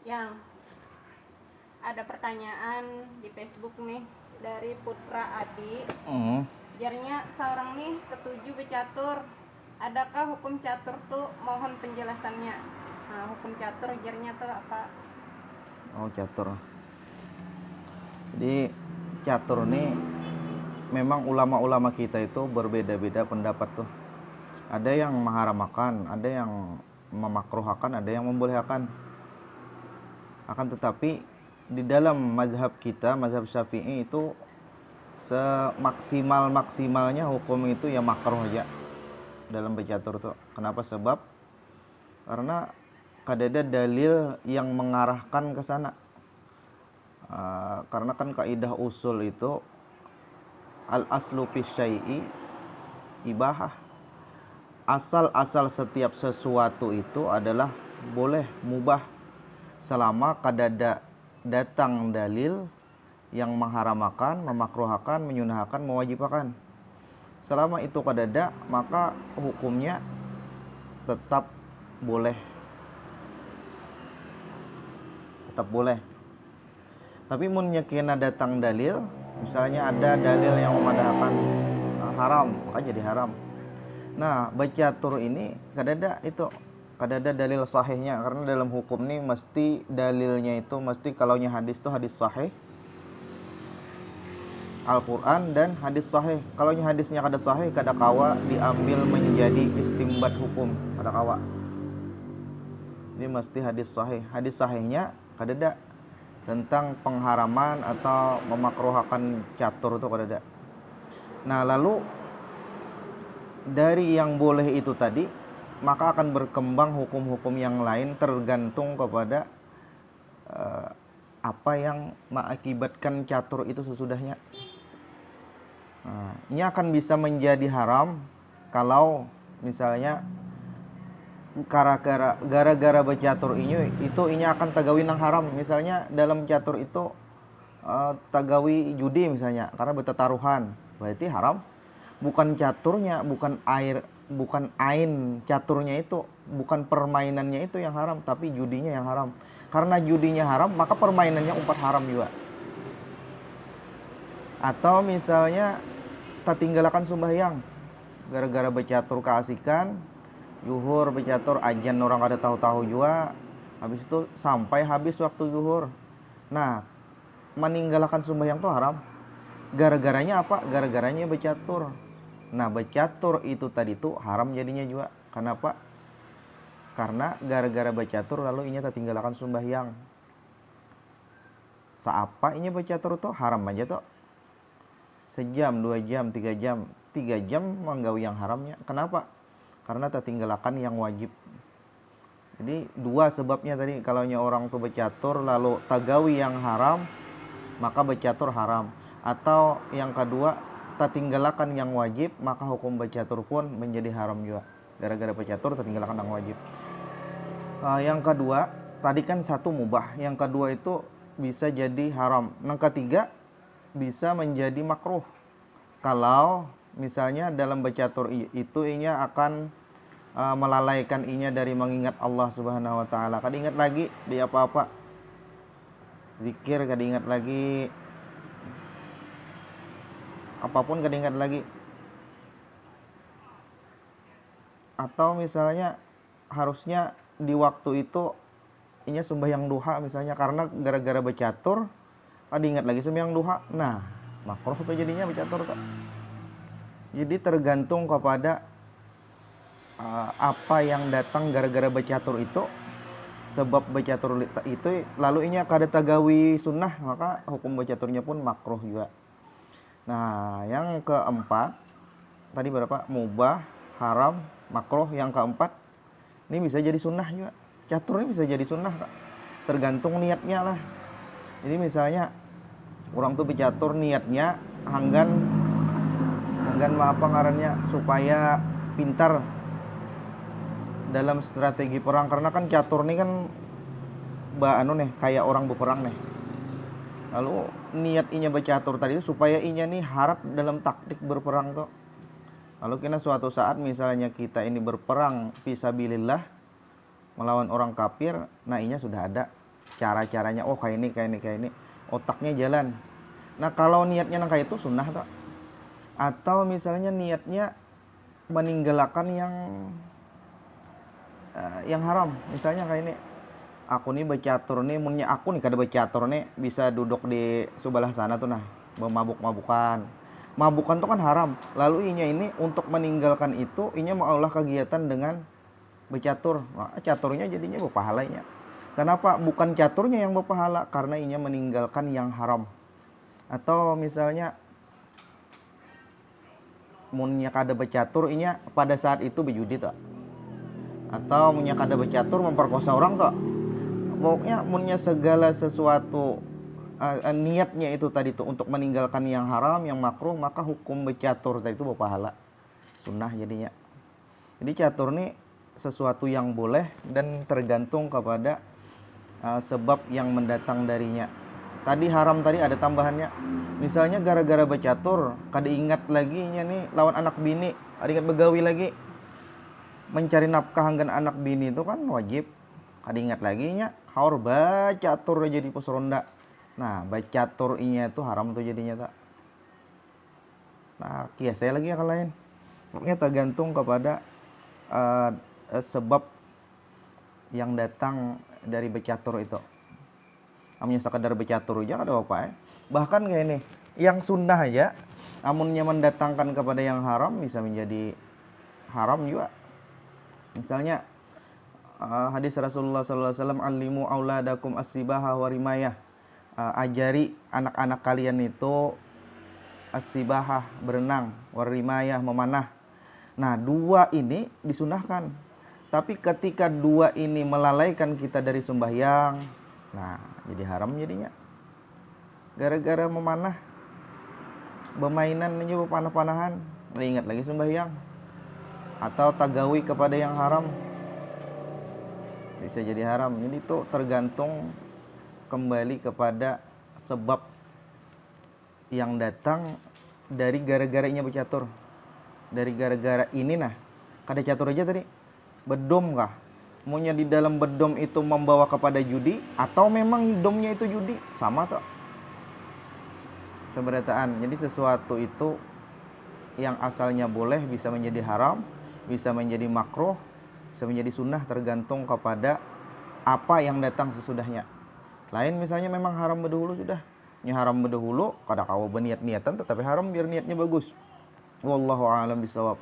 Yang ada pertanyaan di Facebook nih dari Putra Adi. Jarnya seorang nih ketujuh becatur. Adakah hukum catur tuh? Mohon penjelasannya. Nah, hukum catur jarnya tuh apa? Oh, catur. Jadi catur nih memang ulama-ulama kita itu berbeda-beda pendapat tuh. Ada yang mengharamkan, ada yang memakruhkan, ada yang membolehkan. Akan tetapi di dalam mazhab kita, mazhab Syafi'i itu semaksimal-maksimalnya hukum itu ya makruh aja dalam bercatur tuh. Kenapa? Sebab karena kadada dalil yang mengarahkan ke sana. Karena kan kaidah usul itu al aslu fi syai'i ibahah. Asal-asal setiap sesuatu itu adalah boleh, mubah, selama kadada datang dalil yang mengharamkan, memakruhkan, menyunahkan, mewajibkan. Selama itu kadada, maka hukumnya tetap boleh. Tetap boleh. Tapi mun nyekina datang dalil, misalnya ada dalil yang memadahkan haram, maka jadi haram. Nah, bacatur ini kadada dalil sahihnya, karena dalam hukum ini mesti dalilnya itu mesti kalaunya hadis itu hadis sahih, Al-Quran dan hadis sahih. Kalaunya hadisnya kada sahih, kada kawa diambil menjadi istimbat hukum, kada kawa. Ini mesti hadis sahih. Hadis sahihnya kadada tentang pengharaman atau memakruhkan catur itu kadada. Nah, lalu dari yang boleh itu tadi, maka akan berkembang hukum-hukum yang lain tergantung kepada apa yang mengakibatkan catur itu sesudahnya. Nah, ini akan bisa menjadi haram kalau misalnya gara-gara bercatur ini akan tagawi nang haram. Misalnya dalam catur itu tagawi judi misalnya karena bertataruhan, berarti haram. Bukan caturnya, bukan ain caturnya itu, bukan permainannya itu yang haram, tapi judinya yang haram. Karena judinya haram, maka permainannya umpat haram juga. Atau misalnya tertinggalakan sembahyang gara-gara bercatur keasikan, zuhur bercatur ajan orang kada tahu-tahu juga, habis itu sampai habis waktu zuhur. Nah, meninggalkan sembahyang itu haram. Gara-garanya apa? Gara-garanya bercatur. Nah, bercatur itu tadi tuh haram jadinya juga. Kenapa? Karena gara-gara bercatur lalu inya tertinggalkan sembahyang. Seapa inya bercatur tuh haram aja tuh. Sejam, 2 jam, 3 jam. 3 jam menggawi yang haramnya. Kenapa? Karena tertinggalkan yang wajib. Jadi dua sebabnya tadi. Kalaunya orang tuh bercatur lalu tagawi yang haram, maka bercatur haram. Atau yang kedua, tertinggalkan yang wajib, maka hukum bercatur pun menjadi haram juga. Gara-gara bercatur tertinggalkan yang wajib. Yang kedua, tadi kan satu mubah, yang kedua itu bisa jadi haram. Yang ketiga, bisa menjadi makruh. Kalau misalnya dalam bercatur itu inya akan melalaikan inya dari mengingat Allah Subhanahu wa taala. Kada ingat lagi di apa-apa. Zikir kada ingat lagi, apapun kada ingat lagi. Atau misalnya harusnya di waktu itu inya sembahyang duha misalnya, karena gara-gara bercatur kada ingat lagi sembahyang duha. Nah, makruh tuh jadinya bercatur tuh. Jadi tergantung kepada apa yang datang gara-gara bercatur itu. Sebab bercatur itu lalu inya kada tagawi sunnah, maka hukum bercaturnya pun makruh juga. Nah, yang keempat tadi berapa? Mubah, haram, makruh. Yang keempat ini bisa jadi sunnah juga. Catur ini bisa jadi sunnah, tergantung niatnya lah. Jadi misalnya orang tuh bercatur niatnya hanggan apa ngarannya supaya pintar dalam strategi perang, karena kan catur ini kan kayak orang berperang nih. Lalu niat inya bercatur tadi itu supaya inya nih harap dalam taktik berperang tuh. Lalu kena suatu saat misalnya kita ini berperang fisabilillah melawan orang kafir, nah inya sudah ada cara-caranya, oh kayak ini, otaknya jalan. Nah kalau niatnya nang kayak itu sunnah tak? Atau misalnya niatnya meninggalkan yang haram, misalnya kayak ini, aku nih becatur nih, munnya aku nih kada becatur nih bisa duduk di sebelah sana tuh nah, mabuk-mabukan. Mabukan tuh kan haram. Lalu inya ini untuk meninggalkan itu, inya mengolah kegiatan dengan becatur. Nah, caturnya jadinya berpahalanya. Kenapa? Bukan caturnya yang berpahala, karena inya meninggalkan yang haram. Atau misalnya munnya kada becatur, inya pada saat itu berjudi tak? Atau munnya kada becatur memperkosa orang tak? Pokoknya munnya segala sesuatu niatnya itu tadi tuh untuk meninggalkan yang haram, yang makruh, maka hukum becatur tadi itu berpahala, sunnah jadinya. Jadi catur nih sesuatu yang boleh dan tergantung kepada sebab yang mendatang darinya. Tadi haram tadi ada tambahannya. Misalnya gara-gara becatur, kada ingat lagi nih lawan anak bini, ada ingat begawi lagi. Mencari nafkah anggan anak bini itu kan wajib. Kada ingat lagi nya, haur bacatur jadi pos ronda. Nah, bacatur inya itu haram tuh jadinya tak. Nah, kiasnya lagi yang lain. Pokoknya tergantung kepada sebab yang datang dari becatur itu. Amunnya sekadar becatur aja kada apa ya. Bahkan kayak ini, yang sunnah aja, amunnya mendatangkan kepada yang haram bisa menjadi haram juga. Misalnya hadis Rasulullah SAW, alimu auladakum as-sibaha wa rimayah. Ajari anak-anak kalian itu as-sibahah, berenang, warimaya, memanah. Nah, dua ini disunahkan. Tapi ketika dua ini melalaikan kita dari sembahyang, nah jadi haram jadinya. Gara-gara memanah, bermainan aja panah-panahan, ingat lagi sembahyang. Atau tagawi kepada yang haram, bisa jadi haram. Jadi itu tergantung kembali kepada sebab yang datang dari gara-garanya bercatur. Dari gara-gara ini nah, kada catur aja tadi. Bedom kah? Maunya di dalam bedom itu membawa kepada judi atau memang domnya itu judi? Sama toh. Seberataan. Jadi sesuatu itu yang asalnya boleh bisa menjadi haram, bisa menjadi makruh, bisa menjadi sunnah, tergantung kepada apa yang datang sesudahnya. Lain misalnya memang haram berdahulu sudah. Nya haram berdahulu, kada kawa berniat-niatan tetapi haram biar niatnya bagus. Wallahu a'lam bishawab.